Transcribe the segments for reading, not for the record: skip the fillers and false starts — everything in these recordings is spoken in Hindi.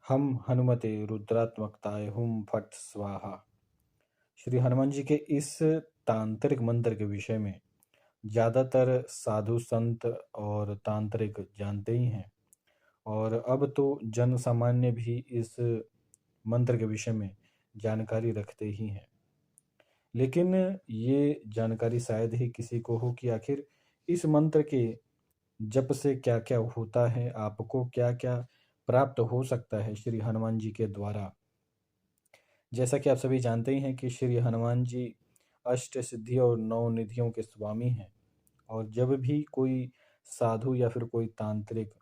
हम हनुमते रुद्रात्मकताय हुम फट स्वाहा। श्री हनुमान जी के इस तांत्रिक मंत्र के विषय में ज़्यादातर साधु संत और तांत्रिक जानते ही हैं। और अब तो जन सामान्य भी इस मंत्र के विषय में जानकारी रखते ही हैं। लेकिन ये जानकारी शायद ही किसी को हो कि आखिर इस मंत्र के जप से क्या क्या होता है, आपको क्या क्या प्राप्त हो सकता है श्री हनुमान जी के द्वारा। जैसा कि आप सभी जानते ही हैं कि श्री हनुमान जी अष्ट सिद्धि और नौ निधियों के स्वामी हैं। और जब भी कोई साधु या फिर कोई तांत्रिक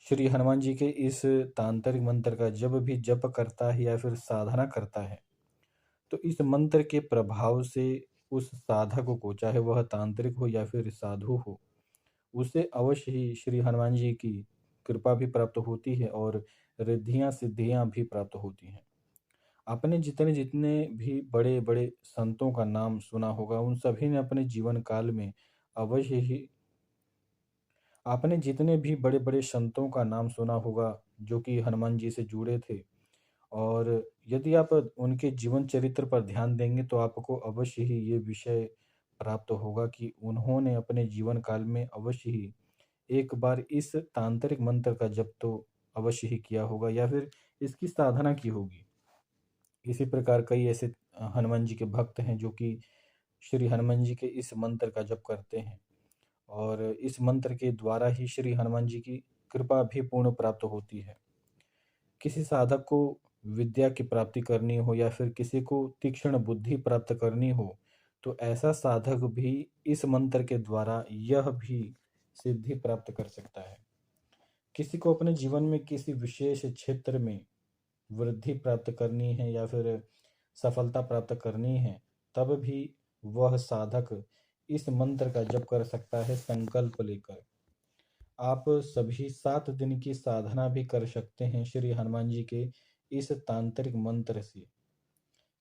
श्री हनुमान जी के इस तांत्रिक मंत्र का जब भी जप करता है या फिर साधना करता है, तो इस मंत्र के प्रभाव से उस साधक को, चाहे वह तांत्रिक हो या फिर साधु हो, उसे अवश्य ही श्री हनुमान जी की कृपा भी प्राप्त होती है और रिद्धियाँ सिद्धियाँ भी प्राप्त होती हैं। आपने जितने जितने भी बड़े बड़े संतों का नाम सुना होगा, उन सभी ने अपने जीवन काल में अवश्य ही आपने जितने भी बड़े बड़े संतों का नाम सुना होगा जो कि हनुमान जी से जुड़े थे। और यदि आप उनके जीवन चरित्र पर ध्यान देंगे तो आपको अवश्य ही ये विषय प्राप्त होगा कि उन्होंने अपने जीवन काल में अवश्य ही एक बार इस तांत्रिक मंत्र का जप तो अवश्य ही किया होगा या फिर इसकी साधना की होगी। इसी प्रकार कई ऐसे हनुमान जी के भक्त हैं जो कि श्री हनुमान जी के इस मंत्र का जप करते हैं। और इस मंत्र के द्वारा ही श्री हनुमान जी की कृपा भी पूर्ण प्राप्त होती है। किसी साधक को विद्या की प्राप्ति करनी हो या फिर किसी को तीक्ष्ण बुद्धि प्राप्त करनी हो, तो ऐसा साधक भी इस मंत्र के द्वारा यह भी सिद्धि प्राप्त कर सकता है। किसी को अपने जीवन में किसी विशेष क्षेत्र में वृद्धि प्राप्त करनी है या फिर सफलता प्राप्त करनी है, तब भी वह साधक इस मंत्र का जप कर सकता है संकल्प लेकर। आप सभी 7 दिन की साधना भी कर सकते हैं श्री हनुमान जी के इस तांत्रिक मंत्र से।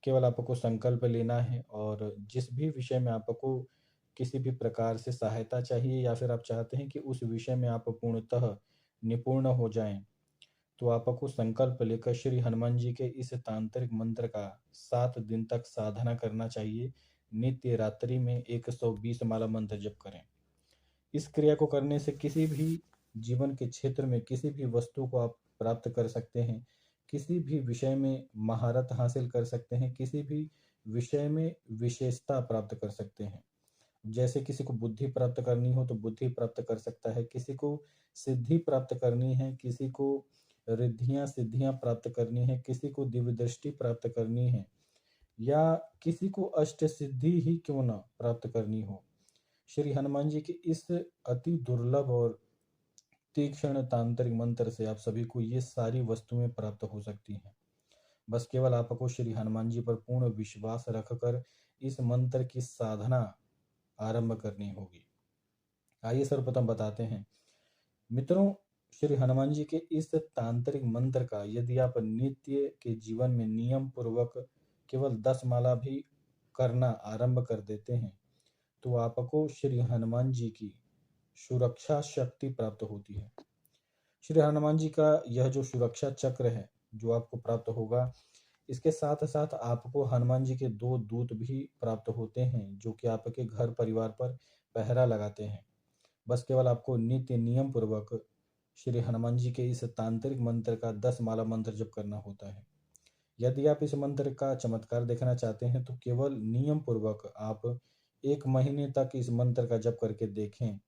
केवल आपको संकल्प लेना है और जिस भी विषय में आपको किसी भी प्रकार से सहायता चाहिए या फिर आप चाहते हैं कि उस विषय में आप पूर्णतः निपुण हो जाएं, तो आपको संकल्प लेकर श्री हनुमान जी के इस तांत्रिक मंत्र का 7 दिन तक साधना करना चाहिए। नित्य रात्रि में 120 माला मंत्र जप करें। इस क्रिया को करने से किसी भी जीवन के क्षेत्र में किसी भी वस्तु को आप प्राप्त कर सकते हैं, किसी भी विषय में महारत हासिल कर सकते हैं, किसी भी विषय में विशेषता प्राप्त कर सकते हैं। जैसे किसी को बुद्धि प्राप्त करनी हो तो बुद्धि प्राप्त कर सकता है, किसी को सिद्धि प्राप्त करनी है, किसी को रिद्धियां सिद्धियां प्राप्त करनी है, किसी को दिव्य दृष्टि प्राप्त करनी है, या किसी को अष्ट सिद्धि ही क्यों ना प्राप्त करनी हो, श्री हनुमान जी के इस अति दुर्लभ और तीक्ष्ण तांत्रिक मंत्र से आप सभी को ये सारी वस्तुएं प्राप्त हो सकती हैं। बस केवल आपको श्री हनुमान जी पर पूर्ण विश्वास रखकर इस मंत्र की साधना आरंभ करनी होगी। आइए सर्वप्रथम बताते हैं मित्रों, श्री हनुमान जी के इस तांत्रिक मंत्र का यदि आप नित्य के जीवन में नियम पूर्वक केवल 10 माला भी करना आरंभ कर देते हैं, तो आपको श्री हनुमान जी की सुरक्षा शक्ति प्राप्त होती है। श्री हनुमान जी का यह जो सुरक्षा चक्र है जो आपको प्राप्त होगा, इसके साथ साथ आपको हनुमान जी के 2 दूत भी प्राप्त होते हैं जो कि आपके घर परिवार पर पहरा लगाते हैं। बस केवल आपको नित्य नियम पूर्वक श्री हनुमान जी के इस तांत्रिक मंत्र का 10 माला मंत्र जप करना होता है। यदि आप इस मंत्र का चमत्कार देखना चाहते हैं तो केवल नियम पूर्वक आप 1 महीने तक इस मंत्र का जप करके देखें,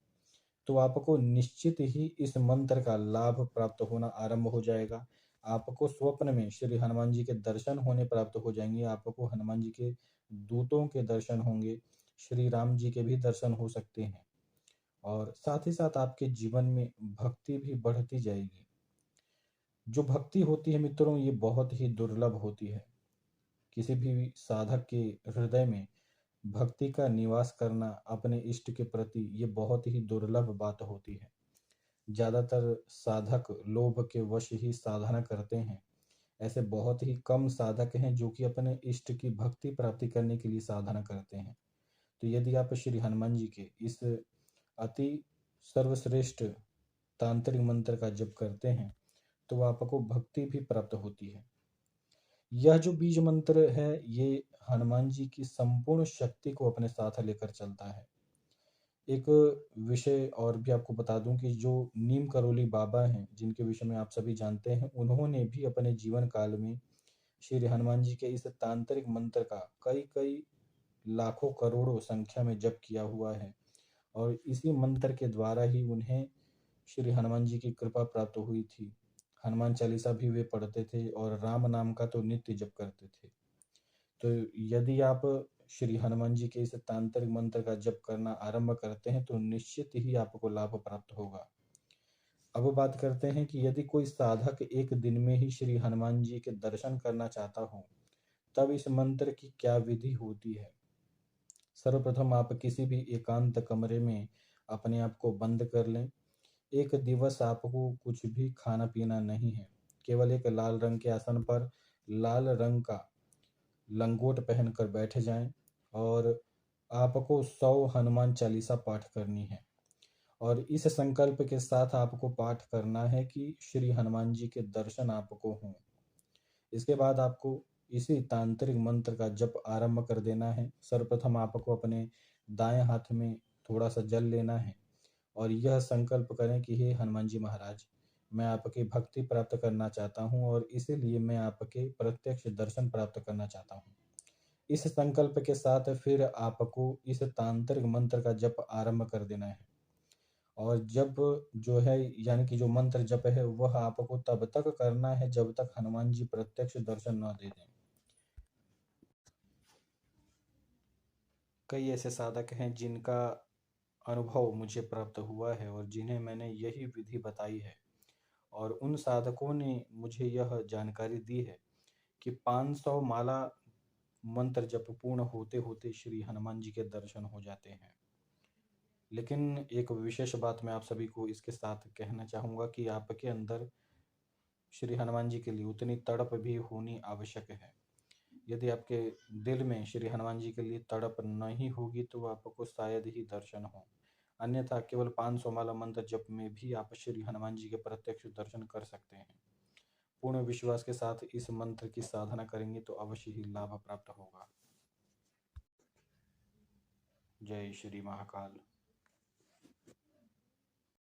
तो आपको निश्चित ही इस मंत्र का लाभ प्राप्त होना आरंभ हो जाएगा। आपको स्वप्न में श्री हनुमान जी के दर्शन होने प्राप्त हो जाएंगे, आपको हनुमान जी के दूतों के दर्शन होंगे, श्री राम जी के भी दर्शन हो सकते हैं। और साथ ही साथ आपके जीवन में भक्ति भी बढ़ती जाएगी। जो भक्ति होती है मित्रों, ये बहुत ही दुर्लभ होती है। किसी भी साधक के हृदय में भक्ति का निवास करना अपने इष्ट के प्रति ये बहुत ही दुर्लभ बात होती है। ज़्यादातर साधक लोभ के वश ही साधना करते हैं। ऐसे बहुत ही कम साधक हैं जो कि अपने इष्ट की भक्ति प्राप्ति करने के लिए साधना करते हैं। तो यदि आप श्री हनुमान जी के इस अति सर्वश्रेष्ठ तांत्रिक मंत्र का जप करते हैं, तो आपको भक्ति भी प्राप्त होती है। यह जो बीज मंत्र है, ये हनुमान जी की संपूर्ण शक्ति को अपने साथ लेकर चलता है। एक विषय और भी आपको बता दूं कि जो नीम करोली बाबा हैं, जिनके विषय में आप सभी जानते हैं, उन्होंने भी अपने जीवन काल में श्री हनुमान जी के इस तांत्रिक मंत्र का कई कई लाखों करोड़ों संख्या में जप किया हुआ है। और इसी मंत्र के द्वारा ही उन्हें श्री हनुमान जी की कृपा प्राप्त हुई थी। हनुमान चालीसा भी वे पढ़ते थे और राम नाम का तो नित्य जप करते थे। तो यदि आप श्री हनुमान जी के इस तांत्रिक मंत्र का जप करना आरंभ करते हैं तो निश्चित ही आपको लाभ प्राप्त होगा। अब बात करते हैं कि यदि कोई साधक एक दिन में ही श्री हनुमान जी के दर्शन करना चाहता हो, तब इस मंत्र की क्या विधि होती है। सर्वप्रथम आप किसी भी एकांत कमरे में अपने आप को बंद कर लें। एक दिवस आपको कुछ भी खाना पीना नहीं है। केवल एक लाल रंग के आसन पर लाल रंग का लंगोट पहनकर बैठ जाएं और आपको 100 हनुमान चालीसा पाठ करनी है। और इस संकल्प के साथ आपको पाठ करना है कि श्री हनुमान जी के दर्शन आपको हों। इसके बाद आपको इसी तांत्रिक मंत्र का जप आरंभ कर देना है। सर्वप्रथम आपको अपने दाएं हाथ में थोड़ा सा जल लेना है और यह संकल्प करें कि हे हनुमान जी महाराज, मैं आपकी भक्ति प्राप्त करना चाहता हूँ और इसीलिए मैं आपके प्रत्यक्ष दर्शन प्राप्त करना चाहता हूँ। इस संकल्प के साथ फिर आपको इस तांत्रिक मंत्र का जप आरंभ कर देना है। और जब जो है यानी कि जो मंत्र जप है वह आपको तब तक करना है जब तक हनुमान जी प्रत्यक्ष दर्शन न दे दें। कई ऐसे साधक हैं जिनका अनुभव मुझे प्राप्त हुआ है और जिन्हें मैंने यही विधि बताई है, और उन साधकों ने मुझे यह जानकारी दी है कि 500 माला मंत्र जप पूर्ण होते होते श्री हनुमान जी के दर्शन हो जाते हैं। लेकिन एक विशेष बात मैं आप सभी को इसके साथ कहना चाहूँगा कि आपके अंदर श्री हनुमान जी के लिए उतनी तड़प भी होनी आवश्यक है। यदि आपके दिल में श्री हनुमान जी के लिए तड़प नहीं होगी तो आपको शायद ही दर्शन हो। अन्यथा केवल 500 माला मंत्र जप में भी आप श्री हनुमान जी के प्रत्यक्ष दर्शन कर सकते हैं। पूर्ण विश्वास के साथ इस मंत्र की साधना करेंगे तो अवश्य ही लाभ प्राप्त होगा। जय श्री महाकाल।